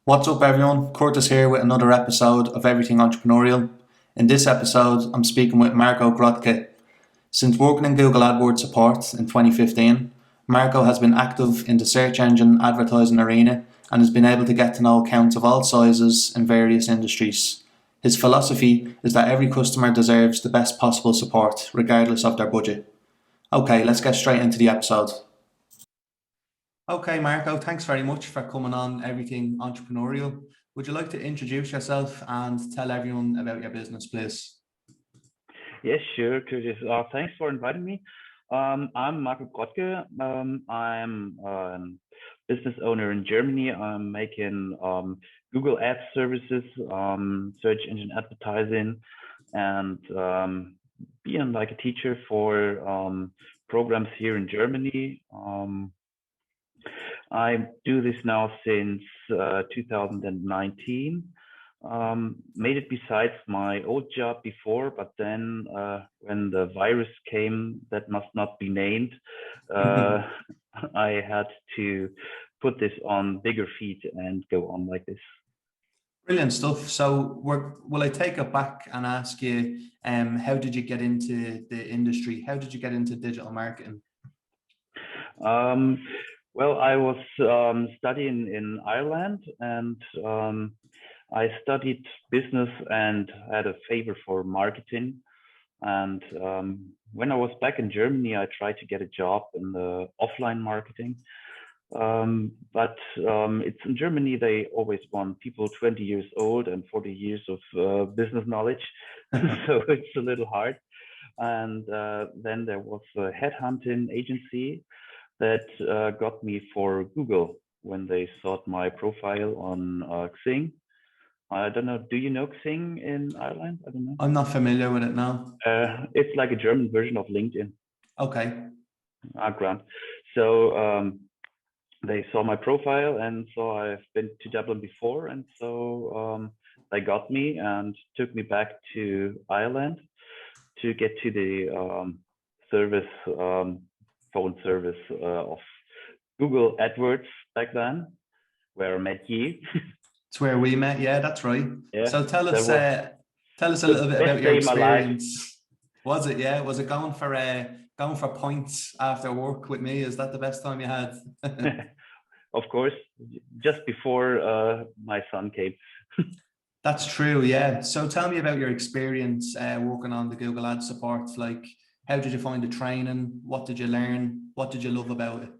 What's up, everyone? Curtis here with another episode of Everything Entrepreneurial. In this episode, I'm speaking with Marko Grotke. Since working in Google AdWords support in 2015, Marko has been active in the search engine advertising arena and has been able to get to know accounts of all sizes in various industries. His philosophy is that every customer deserves the best possible support, regardless of their budget. Okay, let's get straight into the episode. Okay, Marko, thanks very much for coming on Everything Entrepreneurial. Would you like to introduce yourself and tell everyone about your business, please? Yes, sure, Curtis. Thanks for inviting me. I'm Marko Grotke. I'm a business owner in Germany. I'm making Google Ads services, search engine advertising, and being like a teacher for programs here in Germany. I do this now since 2019. Made it besides my old job before, but then when the virus came that must not be named, I had to put this on bigger feet and go on like this. Brilliant stuff. So will I take it back and ask you, how did you get into the industry? How did you get into digital marketing? Well, I was studying in Ireland, and I studied business and had a favor for marketing. And when I was back in Germany, I tried to get a job in the offline marketing. But it's in Germany, they always want people 20 years old and 40 years of business knowledge. So it's a little hard. And then there was a headhunting agency that got me for Google when they sought my profile on Xing. I don't know. Do you know Xing in Ireland? I don't know. I'm not familiar with it now. It's like a German version of LinkedIn. Okay. Grand. So they saw my profile and saw I've been to Dublin before, and so they got me and took me back to Ireland to get to the service, phone service of Google AdWords back then, where I met you. It's where we met. Yeah, that's right. Yeah, so tell us a little bit about your experience. Was it? Yeah. Was it going for points after work with me? Is that the best time you had? Of course, just before my son came. That's true. Yeah. So tell me about your experience working on the Google Ad support. Like, how did you find the training? What did you learn? What did you love about it?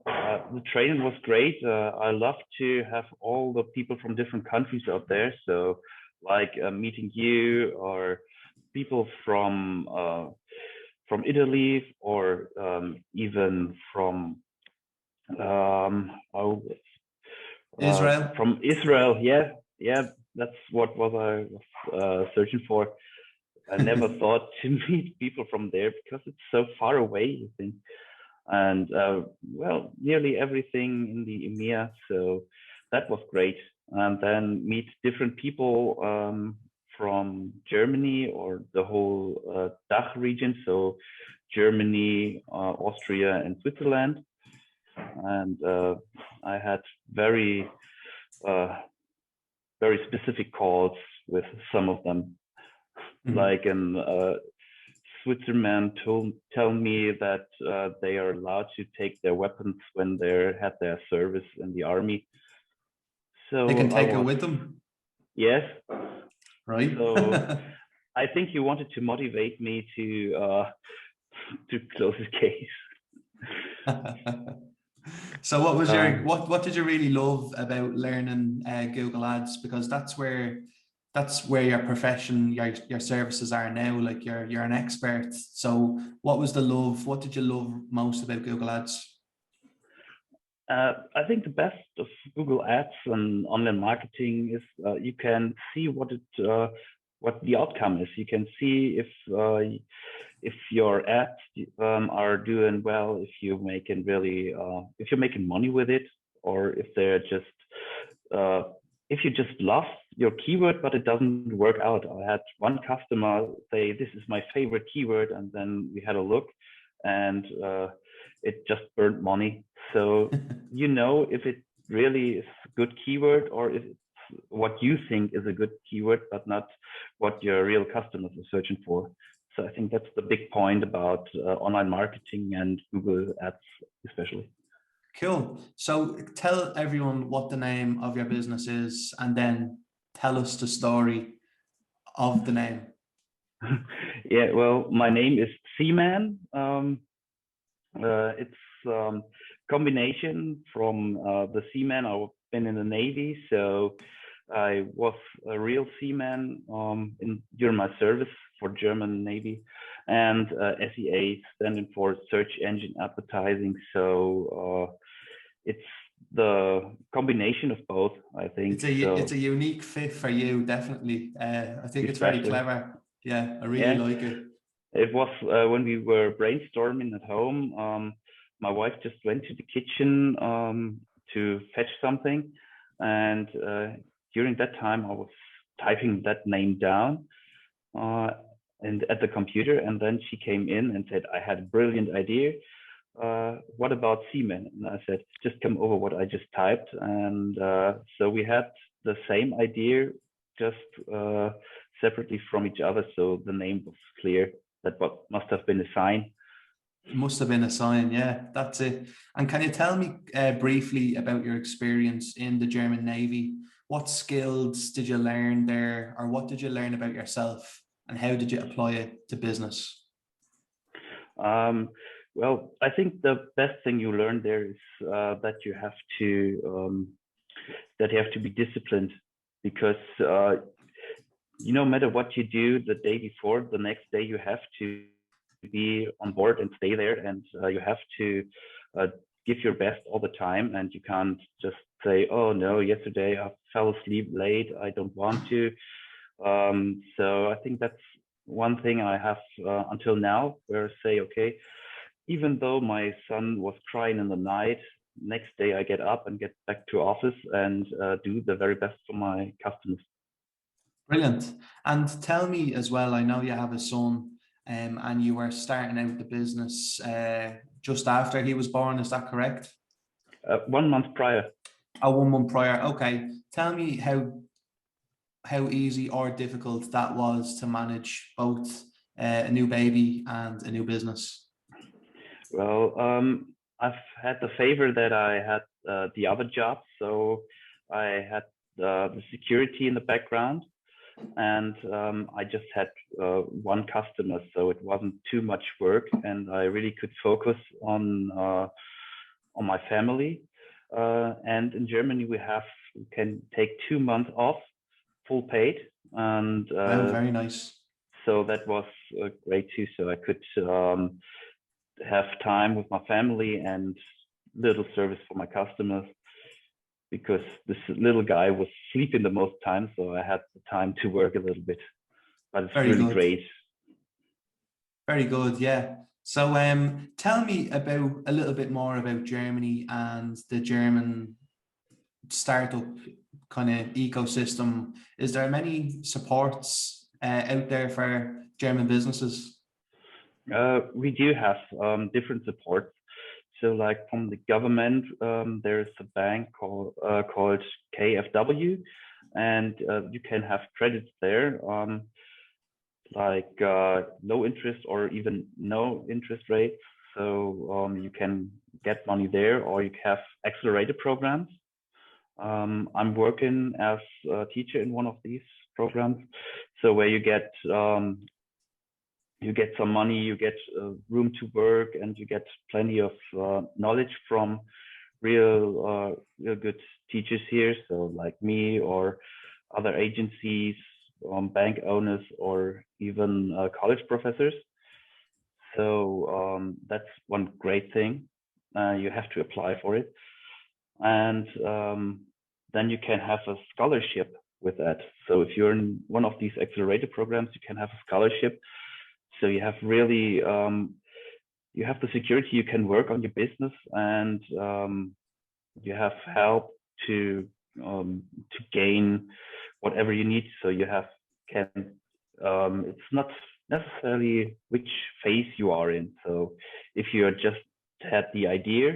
The training was great. I love to have all the people from different countries out there. So like meeting you or people from Italy or even from Israel. From Israel. Yeah, that's what I was searching for. I never thought to meet people from there because it's so far away, I think. And well, nearly everything in the EMEA, so that was great. And then meet different people from Germany or the whole DACH region, so Germany, Austria, and Switzerland. And I had very specific calls with some of them, like in Switzerland tell me that they are allowed to take their weapons when they had their service in the army. So they can take it with them. Yes. Right. So I think you wanted to motivate me to close the case. So what was your what did you really love about learning Google Ads? Because that's where your profession, your services are now. Like you're an expert. So what was the love? What did you love most about Google Ads? I think the best of Google Ads and online marketing is you can see what the outcome is. You can see if your ads are doing well, if you're making money with it, or if they're just if you just love your keyword but it doesn't work out. I had one customer say, "This is my favorite keyword," and then we had a look, and it just burned money. So if it really is a good keyword, or is it what you think is a good keyword, but not what your real customers are searching for? So I think that's the big point about online marketing and Google Ads, especially. Cool. So tell everyone what the name of your business is, and then tell us the story of the name. Yeah, well, my name is Seaman. It's combination from the seaman. I've been in the Navy, so I was a real seaman during my service for German Navy, and SEA standing for Search Engine Advertising. So it's the combination of both, I think. It's a unique fit for you, definitely. I think it's very Especially, clever. Yeah, I really yeah. like it. It was when we were brainstorming at home. My wife just went to the kitchen to fetch something, and during that time, I was typing that name down and at the computer, and then she came in and said, "I had a brilliant idea. What about seamen?" And I said, "Just come over what I just typed," and so we had the same idea, just separately from each other. So the name was clear. That what must have been a sign. It must have been a sign. Yeah, that's it. And can you tell me briefly about your experience in the German Navy? What skills did you learn there, or what did you learn about yourself, and how did you apply it to business? Um, well, I think the best thing you learn there is that you have to be disciplined, because no matter what you do the day before, the next day you have to be on board and stay there, and you have to uh, give your best all the time, and you can't just say, "Oh no, yesterday I fell asleep late, I don't want to." So I think that's one thing I have until now, where I say, okay, even though my son was crying in the night, next day I get up and get back to office and do the very best for my customers. Brilliant. And tell me as well, I know you have a son, and you were starting out the business just after he was born. Is that correct? 1 month prior. Oh, 1 month prior. Okay. Tell me how easy or difficult that was to manage both a new baby and a new business. Well, I've had the favor that I had the other job, so I had the security in the background, and I just had one customer, so it wasn't too much work, and I really could focus on my family. And in Germany, we can take 2 months off, full paid, and Wow, very nice. so that was great too. So I could have time with my family and little service for my customers, because this little guy was sleeping the most time, so I had the time to work a little bit. But it's Very really good. great. Very good. Yeah. So tell me about a little bit more about Germany and the German startup kind of ecosystem. Is there many supports out there for German businesses? We do have different supports. So, like from the government, there's a bank called KfW, and you can have credits there, like low interest or even no interest rates. So you can get money there, or you have accelerator programs. I'm working as a teacher in one of these programs, so where you get some money, you get room to work, and you get plenty of knowledge from real good teachers here. So like me, or other agencies, bank owners, or even college professors. So that's one great thing. You have to apply for it, and then you can have a scholarship with that. So if you're in one of these accelerator programs, you can have a scholarship. So you have really you have the security, you can work on your business, and you have help to gain whatever you need. So you have can it's not necessarily which phase you are in. So if you just had the idea,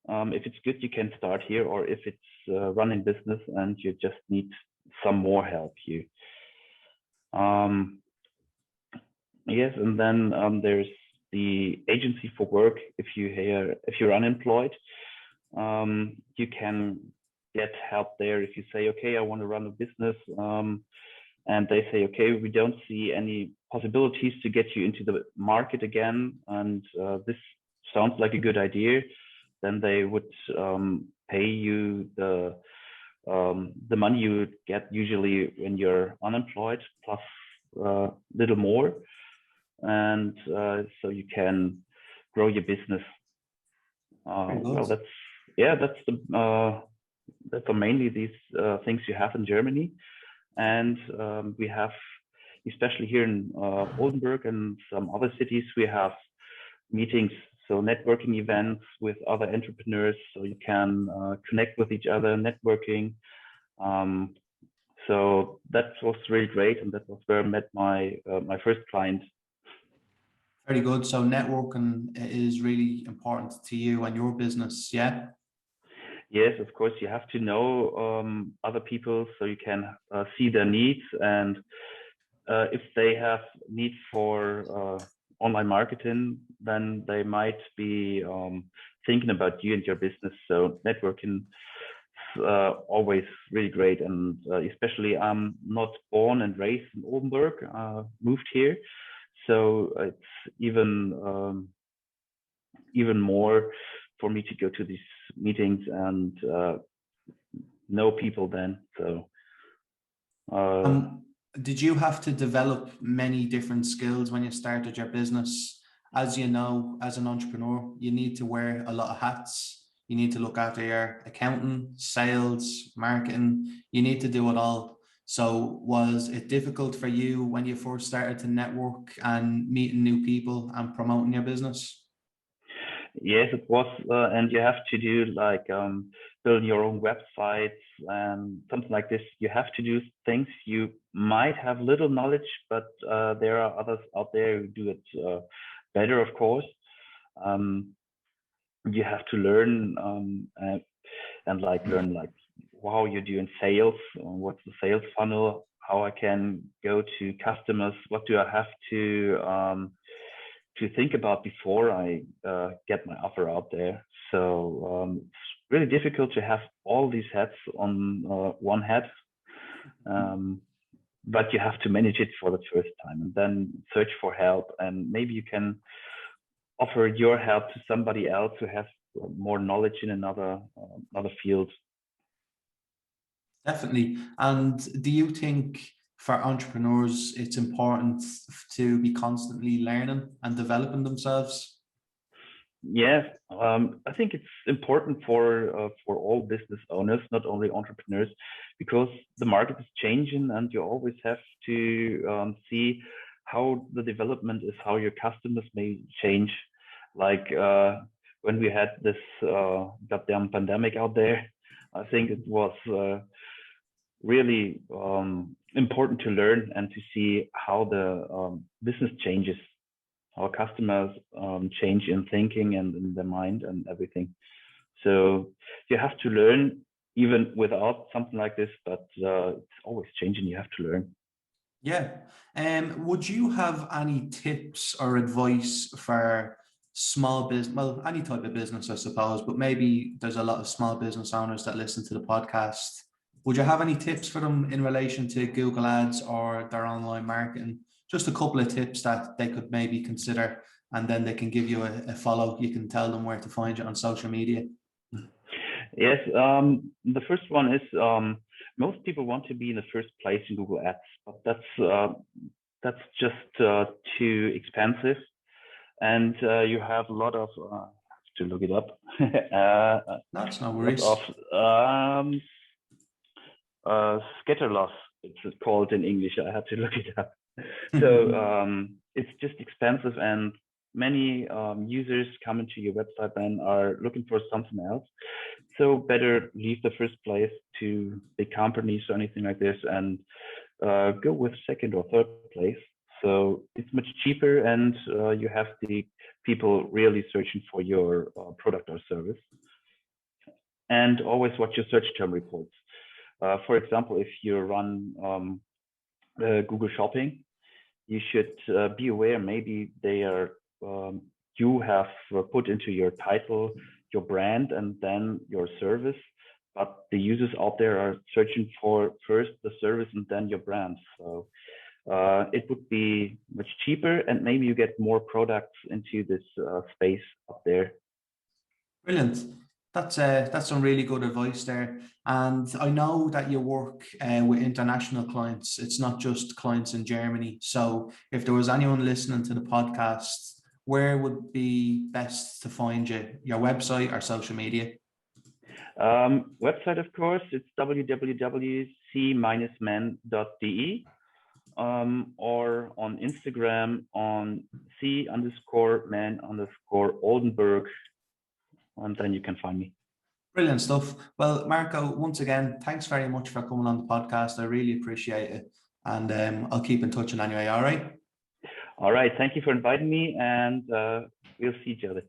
If it's good, you can start here, or if it's running business and you just need some more help, you. Um, yes, and then there's the agency for work. If you're unemployed, you can get help there. If you say, okay, I want to run a business, and they say, okay, we don't see any possibilities to get you into the market again, and this sounds like a good idea, then they would pay you the money you would get usually when you're unemployed plus little more, and so you can grow your business. Well, that's mainly these things you have in Germany, and we have, especially here in Oldenburg and some other cities, we have meetings, so networking events with other entrepreneurs, so you can connect with each other, networking. So that was really great, and that was where I met my first client. Very good. So networking is really important to you and your business, yeah? Yes, of course, you have to know other people so you can see their needs, and if they have need for online marketing, then they might be thinking about you and your business. So networking is always really great, and especially I'm not born and raised in Oldenburg, moved here, so it's even more for me to go to these meetings and know people then. So did you have to develop many different skills when you started your business? As you know, as an entrepreneur, you need to wear a lot of hats. You need to look after your accounting, sales, marketing. You need to do it all. So was it difficult for you when you first started to network and meeting new people and promoting your business? yes, it was, and you have to do like build your own websites and something like this. You have to do things you might have little knowledge, but there are others out there who do it better, of course. Um, you have to learn and like learn like how you're doing sales, what's the sales funnel, how I can go to customers, what do I have to think about before I get my offer out there. So it's really difficult to have all these hats on one head, but you have to manage it for the first time and then search for help, and maybe you can offer your help to somebody else who has more knowledge in another field. Definitely. And do you think for entrepreneurs it's important to be constantly learning and developing themselves? Yes, I think it's important for all business owners, not only entrepreneurs, because the market is changing, and you always have to see how the development is, how your customers may change. Like when we had this goddamn pandemic out there, I think it was really important to learn and to see how the business changes, how customers change in thinking and in their mind and everything. So you have to learn even without something like this, but it's always changing. You have to learn. Yeah. Would you have any tips or advice for small business, well, any type of business, I suppose, but maybe there's a lot of small business owners that listen to the podcast. Would you have any tips for them in relation to Google Ads or their online marketing? Just a couple of tips that they could maybe consider, and then they can give you a follow. You can tell them where to find you on social media. Yes, the first one is most people want to be in the first place in Google Ads, but that's just too expensive, and you have a lot of to look it up. That's no Lot worries. of scatter loss, it's called in English. I had to look it up. So it's just expensive, and many users come into your website and are looking for something else. So better leave the first place to big companies or anything like this, and go with second or third place. So it's much cheaper, and you have the people really searching for your product or service. and always watch your search term reports. For example, if you run Google Shopping, you should be aware maybe they are you have put into your title your brand and then your service, but the users out there are searching for first the service and then your brand. So it would be much cheaper, and maybe you get more products into this space up there. Brilliant. That's some really good advice there. And I know that you work with international clients. It's not just clients in Germany. So if there was anyone listening to the podcast, where would be best to find you? Your website or social media? Website, of course, it's www.c-men.de, or on Instagram on c_man_Oldenburg, and then you can find me. Brilliant stuff. Well, Marko, once again, thanks very much for coming on the podcast. I really appreciate it. And I'll keep in touch in any way. All right. All right. Thank you for inviting me, and we'll see each other.